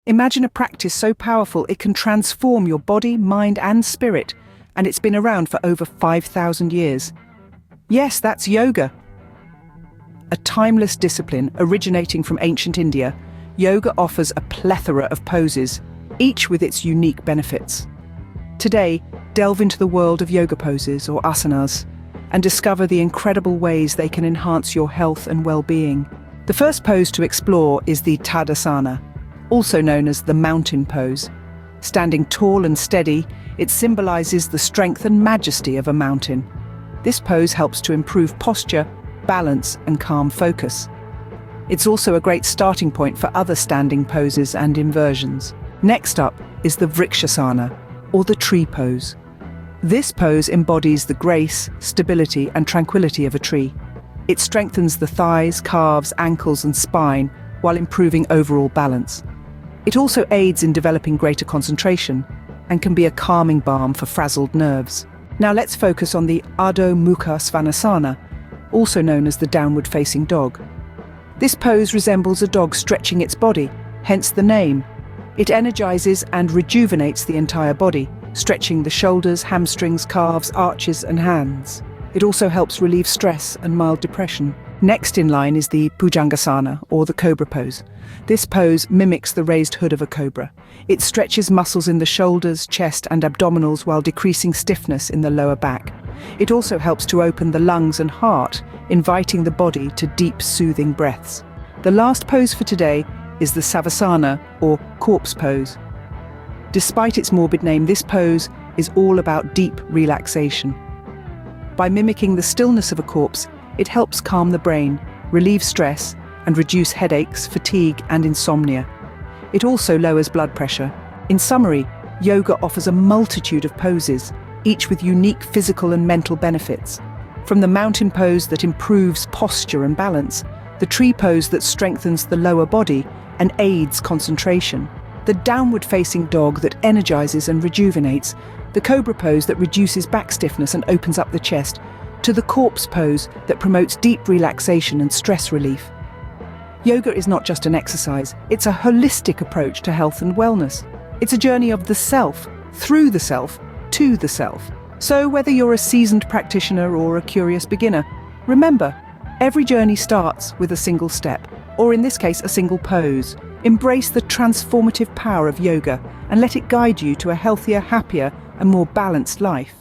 Imagine a practice so powerful it can transform your body, mind, and spirit, and it's been around for over 5,000 years. Yes, that's yoga. A timeless discipline originating from ancient India, yoga offers a plethora of poses, each with its unique benefits. Today, delve into the world of yoga poses, or asanas, and discover the incredible ways they can enhance your health and well-being. The first pose to explore is the Tadasana, also known as the mountain pose. Standing tall and steady, it symbolizes the strength and majesty of a mountain. This pose helps to improve posture, balance, and calm focus. It's also a great starting point for other standing poses and inversions. Next up is the Vrikshasana, or the tree pose. This pose embodies the grace, stability, and tranquility of a tree. It strengthens the thighs, calves, ankles, and spine while improving overall balance. It also aids in developing greater concentration and can be a calming balm for frazzled nerves. Now let's focus on the Adho Mukha Svanasana, also known as the downward-facing dog. This pose resembles a dog stretching its body, hence the name. It energizes and rejuvenates the entire body, stretching the shoulders, hamstrings, calves, arches, and hands. It also helps relieve stress and mild depression. Next in line is the Bhujangasana, or the Cobra pose. This pose mimics the raised hood of a cobra. It stretches muscles in the shoulders, chest, and abdominals while decreasing stiffness in the lower back. It also helps to open the lungs and heart, inviting the body to deep, soothing breaths. The last pose for today is the Savasana, or corpse pose. Despite its morbid name, this pose is all about deep relaxation. By mimicking the stillness of a corpse, it helps calm the brain, relieve stress, and reduce headaches, fatigue, and insomnia. It also lowers blood pressure. In summary, yoga offers a multitude of poses, each with unique physical and mental benefits. From the mountain pose that improves posture and balance, the tree pose that strengthens the lower body and aids concentration, the downward-facing dog that energizes and rejuvenates, the cobra pose that reduces back stiffness and opens up the chest, to the corpse pose that promotes deep relaxation and stress relief. Yoga is not just an exercise, it's a holistic approach to health and wellness. It's a journey of the self, through the self, to the self. So whether you're a seasoned practitioner or a curious beginner, remember, every journey starts with a single step, or in this case, a single pose. Embrace the transformative power of yoga and let it guide you to a healthier, happier, and more balanced life.